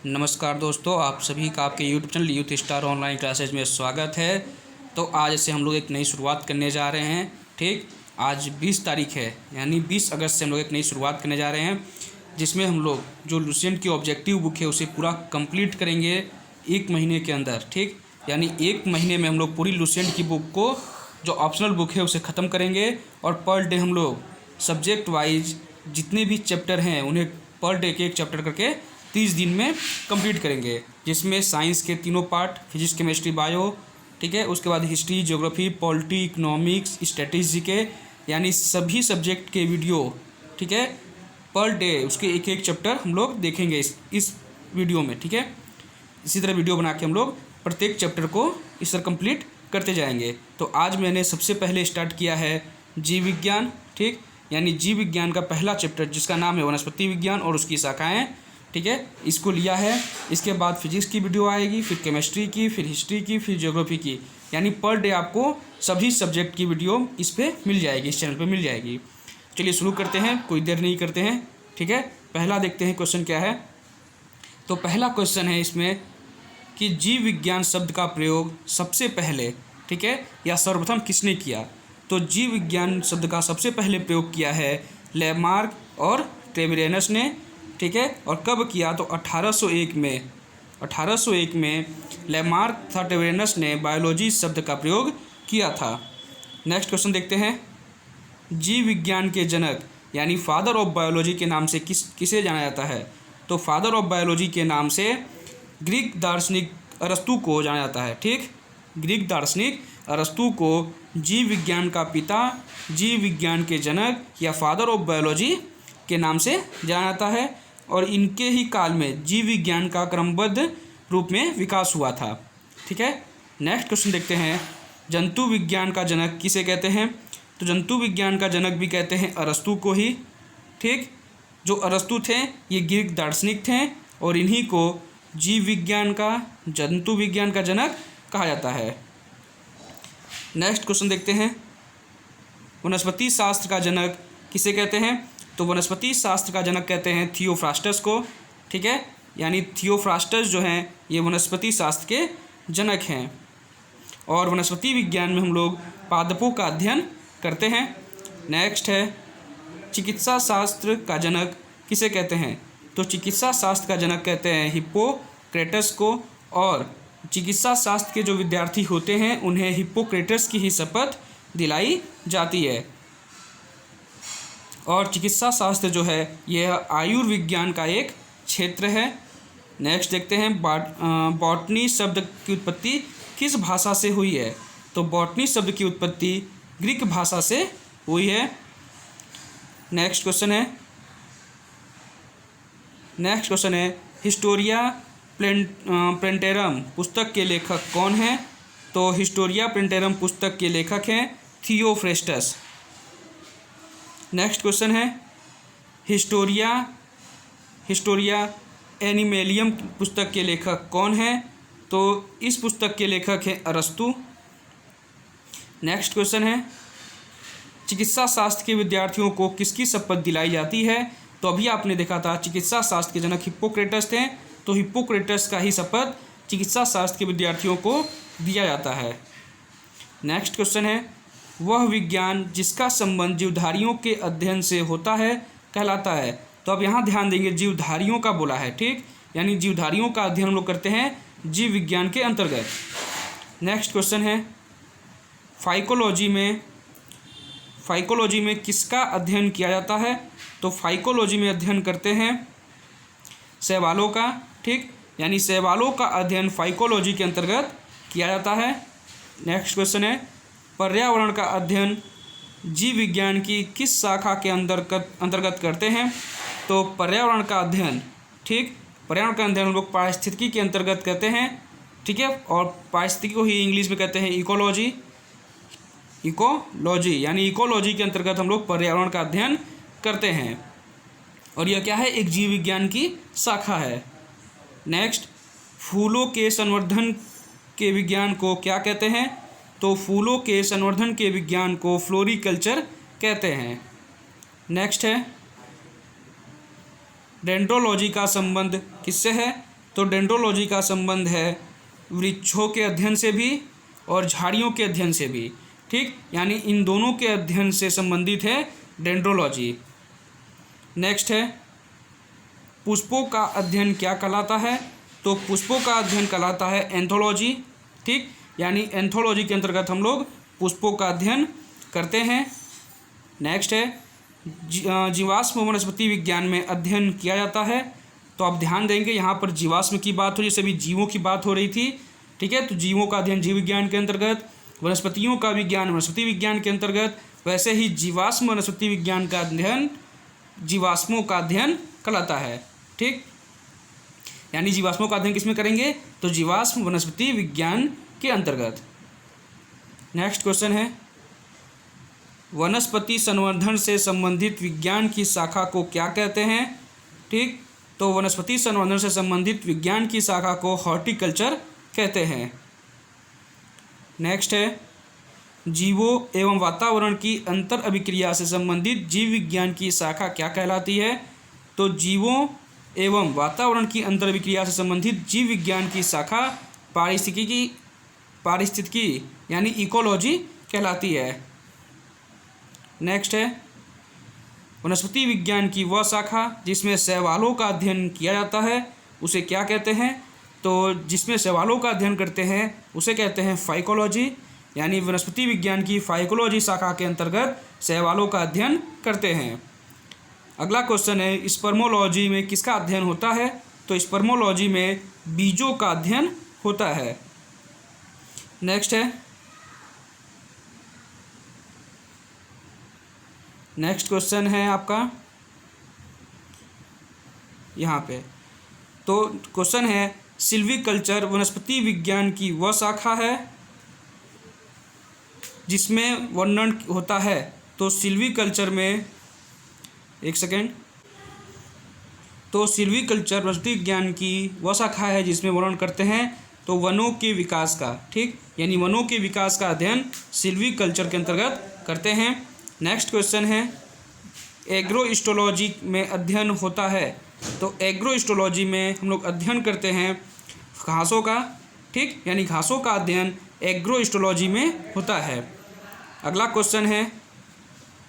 नमस्कार दोस्तों, आप सभी का आपके YouTube channel youth star online classes में स्वागत है। तो आज से हम लोग एक नई शुरुआत करने जा रहे हैं। ठीक, आज 20 तारीख है, यानी 20 अगस्त से हम लोग एक नई शुरुआत करने जा रहे हैं, जिसमें हम लोग जो लुसेंट की ऑब्जेक्टिव बुक है उसे पूरा कंप्लीट करेंगे 1 महीने के अंदर। ठीक, यानी 1 महीने में हम लोग पूरी लुसेंट की बुक को, जो ऑप्शनल बुक है, उसे ख़त्म करेंगे। और पर डे हम लोग सब्जेक्ट वाइज जितने भी चैप्टर हैं उन्हें पर डे के एक चैप्टर करके 30 दिन में कंप्लीट करेंगे, जिसमें साइंस के तीनों पार्ट, फिजिक्स, केमिस्ट्री, बायो, ठीक है, उसके बाद history, geography, polity, economics, strategy के, यानी सभी सब्जेक्ट के वीडियो, ठीक है, पर डे उसके एक एक चैप्टर हम लोग देखेंगे इस वीडियो में। ठीक है, इसी तरह वीडियो बना के हम लोग प्रत्येक चैप्टर को इस तरह कंप्लीट करते जाएंगे। तो आज मैंने सबसे पहले स्टार्ट किया है जीव विज्ञान। ठीक, यानी जीव विज्ञान का पहला चैप्टर, जिसका नाम है वनस्पति विज्ञान और उसकी शाखाएं। ठीक है, इसको लिया है। इसके बाद फिजिक्स की वीडियो आएगी, फिर केमिस्ट्री की, फिर हिस्ट्री की, फिर ज्योग्राफी की, यानी पर डे आपको सभी सब्जेक्ट की वीडियो इस पर मिल जाएगी, इस चैनल पे मिल जाएगी। चलिए शुरू करते हैं, कोई देर नहीं करते हैं। ठीक है, पहला देखते हैं क्वेश्चन क्या है। तो पहला क्वेश्चन है इसमें कि जीव विज्ञान शब्द का प्रयोग सबसे पहले, ठीक है, या सर्वप्रथम किसने किया। तो जीव विज्ञान शब्द का सबसे पहले प्रयोग किया है लेमार्क और ट्रेविरेनस ने। ठीक है, और कब किया, तो 1801 में लेमार्क तथा ट्रेविरेनस ने बायोलॉजी शब्द का प्रयोग किया था। नेक्स्ट क्वेश्चन देखते हैं। जीव विज्ञान के जनक यानी फादर ऑफ बायोलॉजी के नाम से किसे जाना जाता है। तो फादर ऑफ बायोलॉजी के नाम से ग्रीक दार्शनिक अरस्तु को जाना जाता है। ठीक, ग्रीक दार्शनिक अरस्तु को जीव विज्ञान का पिता, जीव विज्ञान के जनक या फादर ऑफ बायोलॉजी के नाम से जाना जाता है। और इनके ही काल में जीव विज्ञान का क्रमबद्ध रूप में विकास हुआ था। ठीक है, नेक्स्ट क्वेश्चन देखते हैं। जंतु विज्ञान का जनक किसे कहते हैं। तो जंतु विज्ञान का जनक भी कहते हैं अरस्तु को ही। ठीक, जो अरस्तु थे ये ग्रीक दार्शनिक थे और इन्हीं को जीव विज्ञान का, जंतु विज्ञान का जनक कहा जाता है। नेक्स्ट क्वेश्चन देखते हैं। वनस्पति शास्त्र का जनक किसे कहते हैं। तो वनस्पति शास्त्र का जनक कहते हैं थियोफ्रास्टस को। ठीक है, यानी थियोफ्रास्टस जो हैं ये वनस्पति शास्त्र के जनक हैं। और वनस्पति विज्ञान में हम लोग पादपों का अध्ययन करते हैं। नेक्स्ट है चिकित्सा शास्त्र का जनक किसे कहते हैं। तो चिकित्सा शास्त्र का जनक कहते हैं हिप्पोक्रेटस को। और चिकित्सा शास्त्र के जो विद्यार्थी होते हैं उन्हें हिप्पोक्रेटस की ही शपथ दिलाई जाती है। और चिकित्सा शास्त्र जो है यह आयुर्विज्ञान का एक क्षेत्र है। नेक्स्ट देखते हैं बॉटनी शब्द की उत्पत्ति किस भाषा से हुई है। तो बॉटनी शब्द की उत्पत्ति ग्रीक भाषा से हुई है। नेक्स्ट क्वेश्चन है हिस्टोरिया प्लेंटेरम पुस्तक के लेखक कौन हैं। तो हिस्टोरिया प्लेंटेरम पुस्तक के लेखक हैं थियोफ्रेस्टस। नेक्स्ट क्वेश्चन है हिस्टोरिया एनिमेलियम पुस्तक के लेखक कौन हैं। तो इस पुस्तक के लेखक हैं अरस्तु। नेक्स्ट क्वेश्चन है चिकित्सा शास्त्र के विद्यार्थियों को किसकी शपथ दिलाई जाती है। तो अभी आपने देखा था चिकित्सा शास्त्र के जनक हिप्पोक्रेटस थे, तो हिप्पोक्रेटस का ही शपथ चिकित्सा शास्त्र के विद्यार्थियों को दिया जाता है। नेक्स्ट क्वेश्चन है वह विज्ञान जिसका संबंध जीवधारियों के अध्ययन से होता है कहलाता है। तो अब यहाँ ध्यान देंगे, जीवधारियों का बोला है। ठीक, यानी जीवधारियों का अध्ययन हम लोग करते हैं जीव विज्ञान के अंतर्गत। नेक्स्ट क्वेश्चन है फाइकोलॉजी में किसका अध्ययन किया जाता है। तो फाइकोलॉजी में अध्ययन करते हैं शैवालों का। ठीक, यानी शैवालों का अध्ययन फाइकोलॉजी के अंतर्गत किया जाता है। नेक्स्ट क्वेश्चन है पर्यावरण का अध्ययन जीव विज्ञान की किस शाखा के अंतर्गत करते हैं। तो पर्यावरण का अध्ययन, ठीक, पर्यावरण का अध्ययन हम लोग पारिस्थितिकी के अंतर्गत करते हैं। ठीक है, और पारिस्थितिकी को ही इंग्लिश में कहते हैं इकोलॉजी, यानी इकोलॉजी के अंतर्गत हम लोग पर्यावरण का अध्ययन करते हैं। और यह क्या है, एक जीव विज्ञान की शाखा है। नेक्स्ट फूलों के संवर्धन के विज्ञान को क्या कहते हैं। तो फूलों के संवर्धन के विज्ञान को फ्लोरिकल्चर कहते हैं। नेक्स्ट है डेंड्रोलॉजी का संबंध किससे है। तो डेंड्रोलॉजी का संबंध है वृक्षों के अध्ययन से भी और झाड़ियों के अध्ययन से भी, ठीक, यानी इन दोनों के अध्ययन से संबंधित है डेंड्रोलॉजी। नेक्स्ट है पुष्पों का अध्ययन क्या कहलाता है? तो पुष्पों का अध्ययन कहलाता है एंथोलॉजी, ठीक, यानी एंथोलॉजी के अंतर्गत हम लोग पुष्पों का अध्ययन करते हैं। नेक्स्ट है जीवाश्म वनस्पति विज्ञान में अध्ययन किया जाता है। तो आप ध्यान देंगे यहाँ पर जीवाश्म की बात हो रही, सभी जीवों की बात हो रही थी, ठीक है। तो जीवों का अध्ययन जीव विज्ञान के अंतर्गत, वनस्पतियों का विज्ञान वनस्पति विज्ञान के अंतर्गत, वैसे ही जीवाश्म वनस्पति विज्ञान का अध्ययन जीवाश्मों का अध्ययन कहलाता है, ठीक। यानी जीवाश्मों का अध्ययन किसमें करेंगे? तो जीवाश्म वनस्पति विज्ञान के अंतर्गत। नेक्स्ट क्वेश्चन है वनस्पति संवर्धन से संबंधित विज्ञान की शाखा को क्या कहते हैं? ठीक, तो वनस्पति संवर्धन से संबंधित विज्ञान की शाखा को हॉर्टिकल्चर कहते हैं। नेक्स्ट है जीवों एवं वातावरण की अंतर अभिक्रिया से संबंधित जीव विज्ञान की शाखा क्या कहलाती है? तो जीवों एवं वातावरण की अंतर अभिक्रिया से संबंधित जीव विज्ञान की शाखा पारिस्थितिकी यानी इकोलॉजी कहलाती है। नेक्स्ट है वनस्पति विज्ञान की वह शाखा जिसमें शैवालों का अध्ययन किया जाता है उसे क्या कहते हैं? तो जिसमें शैवालों का अध्ययन करते हैं उसे कहते हैं फाइकोलॉजी, यानी वनस्पति विज्ञान की फाइकोलॉजी शाखा के अंतर्गत शैवालों का अध्ययन करते हैं। अगला क्वेश्चन है स्पर्मोलॉजी में किसका अध्ययन होता है? तो स्पर्मोलॉजी में बीजों का अध्ययन होता है। नेक्स्ट है नेक्स्ट क्वेश्चन है आपका यहाँ पे, तो क्वेश्चन है सिल्वीकल्चर वनस्पति विज्ञान की वह शाखा है जिसमें वर्णन होता है। तो सिल्वीकल्चर में एक सेकेंड, तो सिल्वीकल्चर वनस्पति विज्ञान की वह शाखा है जिसमें वर्णन करते हैं तो वनों के विकास का, ठीक, यानी वनों के विकास का अध्ययन सिल्वीकल्चर के अंतर्गत करते हैं। नेक्स्ट क्वेश्चन है एग्रोइस्टोलॉजी में अध्ययन होता है। तो एग्रोइस्टोलॉजी में हम लोग अध्ययन करते हैं घासों का, ठीक, यानी घासों का अध्ययन एग्रोइस्टोलॉजी में होता है। अगला क्वेश्चन है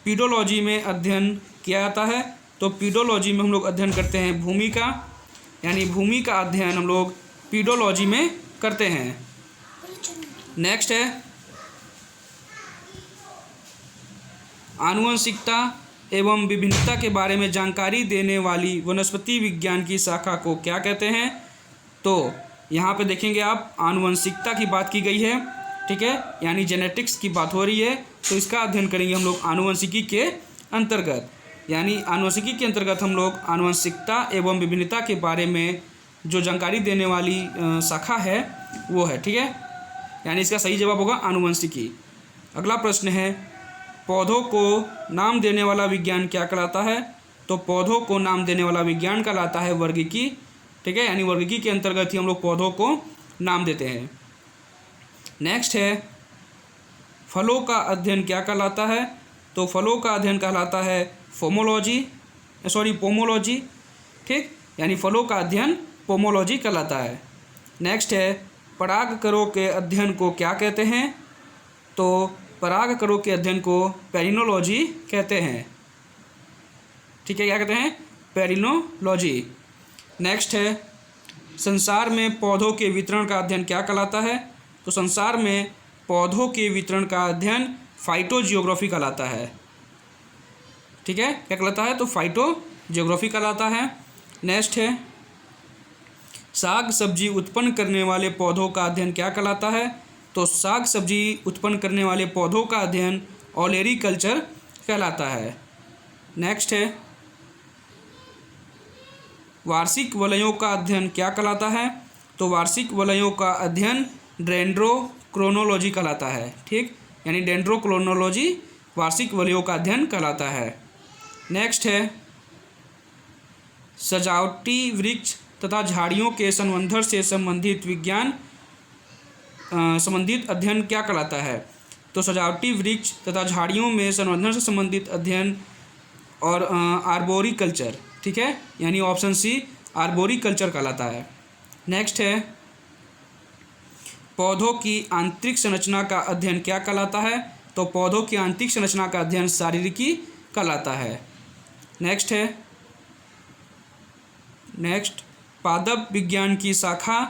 पीडोलॉजी में अध्ययन किया जाता है। तो पीडोलॉजी में हम लोग अध्ययन करते हैं भूमि का, यानी भूमि का अध्ययन हम लोग पीडोलॉजी में करते हैं। नेक्स्ट है आनुवंशिकता एवं विभिन्नता के बारे में जानकारी देने वाली वनस्पति विज्ञान की शाखा को क्या कहते हैं? तो यहाँ पे देखेंगे आप आनुवंशिकता की बात की गई है, ठीक है, यानी जेनेटिक्स की बात हो रही है। तो इसका अध्ययन करेंगे हम लोग आनुवंशिकी के अंतर्गत, यानी आनुवंशिकी के अंतर्गत हम लोग आनुवंशिकता एवं विभिन्नता के बारे में जो जानकारी देने वाली शाखा है वो है, ठीक है, यानी इसका सही जवाब होगा आनुवंशिकी। अगला प्रश्न है पौधों को नाम देने वाला विज्ञान क्या कहलाता है? तो पौधों को नाम देने वाला विज्ञान कहलाता है वर्गिकी, ठीक है, यानी वर्गिकी के अंतर्गत ही हम लोग पौधों को नाम देते हैं। नेक्स्ट है फलों का अध्ययन क्या कहलाता है? तो फलों का अध्ययन कहलाता है पोमोलॉजी, ठीक, यानी फलों का अध्ययन पोमोलॉजी कहलाता है। नेक्स्ट है परागकणों के अध्ययन को क्या कहते हैं? तो परागकणों के अध्ययन को पेरिनोलॉजी कहते हैं, ठीक है, क्या कहते हैं? पेरिनोलॉजी। नेक्स्ट है संसार में पौधों के वितरण का अध्ययन क्या कहलाता है? तो संसार में पौधों के वितरण का अध्ययन फाइटोजियोग्राफी कहलाता है, ठीक है, क्या कहलाता है? तो फाइटोजियोग्राफी कहलाता है। नेक्स्ट है साग सब्जी उत्पन्न करने वाले पौधों का अध्ययन क्या कहलाता है? तो साग सब्जी उत्पन्न करने वाले पौधों का अध्ययन ओलेरीकल्चर कहलाता है। नेक्स्ट है वार्षिक वलयों का अध्ययन क्या कहलाता है? तो वार्षिक वलयों का अध्ययन डेंड्रोक्रोनोलॉजी कहलाता है, ठीक, यानी डेंड्रोक्रोनोलॉजी वार्षिक वलयों का अध्ययन कहलाता है। नेक्स्ट है सजावटी वृक्ष तथा झाड़ियों के संवर्धन से संबंधित अध्ययन क्या कहलाता है? तो सजावटी वृक्ष तथा झाड़ियों में संवर्धन से संबंधित अध्ययन और आर्बोरिकल्चर, ठीक है, यानी ऑप्शन सी आर्बोरिकल्चर कहलाता है। नेक्स्ट है पौधों की आंतरिक संरचना का अध्ययन क्या कहलाता है? तो पौधों की आंतरिक संरचना का अध्ययन शारीरिकी कहलाता है। नेक्स्ट है पादप विज्ञान की शाखा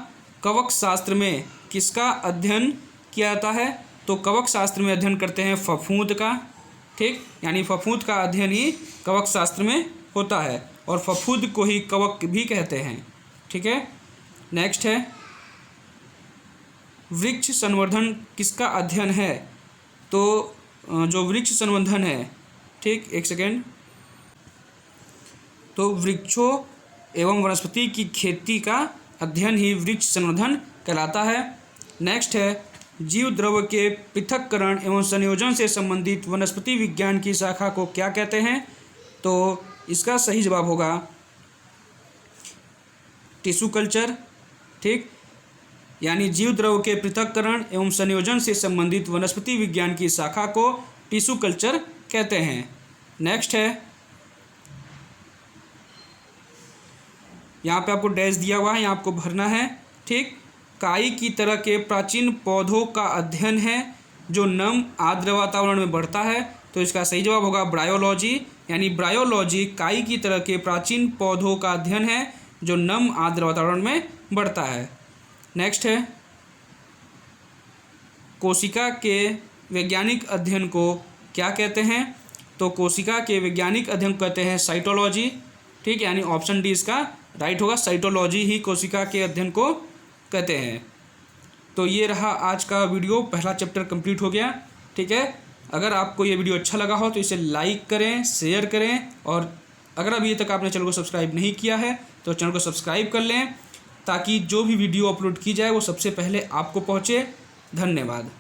कवक शास्त्र में किसका अध्ययन किया जाता है? तो कवक शास्त्र में अध्ययन करते हैं फफूंद का, ठीक, यानी फफूंद का अध्ययन ही कवक शास्त्र में होता है और फफूंद को ही कवक भी कहते हैं, ठीक है। नेक्स्ट है वृक्ष संवर्धन किसका अध्ययन है? तो जो वृक्ष संवर्धन है, ठीक, एक सेकेंड, तो वृक्षों एवं वनस्पति की खेती का अध्ययन ही वृक्ष संवर्धन कहलाता है। नेक्स्ट है जीव द्रव्य के पृथक्करण एवं संयोजन से संबंधित वनस्पति विज्ञान की शाखा को क्या कहते हैं? तो इसका सही जवाब होगा टिश्यू कल्चर, ठीक, यानी जीव द्रव्य के पृथक्करण एवं संयोजन से संबंधित वनस्पति विज्ञान की शाखा को टिश्यू कल्चर कहते हैं। नेक्स्ट है यहाँ पे आपको डैश दिया हुआ है, यहाँ आपको भरना है, ठीक। काई की तरह के प्राचीन पौधों का अध्ययन है जो नम आर्द्र वातावरण में बढ़ता है। तो इसका सही जवाब होगा ब्रायोलॉजी, यानी ब्रायोलॉजी काई की तरह के प्राचीन पौधों का अध्ययन है जो नम आर्द्र वातावरण में बढ़ता है। नेक्स्ट है कोशिका के वैज्ञानिक अध्ययन को क्या कहते हैं? तो कोशिका के वैज्ञानिक अध्ययन को कहते हैं साइटोलॉजी, ठीक, यानी ऑप्शन डी इसका राइट होगा, साइटोलॉजी ही कोशिका के अध्ययन को कहते हैं। तो ये रहा आज का वीडियो, पहला चैप्टर कंप्लीट हो गया, ठीक है। अगर आपको ये वीडियो अच्छा लगा हो तो इसे लाइक करें, शेयर करें और अगर अभी तक आपने चैनल को सब्सक्राइब नहीं किया है तो चैनल को सब्सक्राइब कर लें ताकि जो भी वीडियो अपलोड की जाए वो सबसे पहले आपको पहुँचे। धन्यवाद।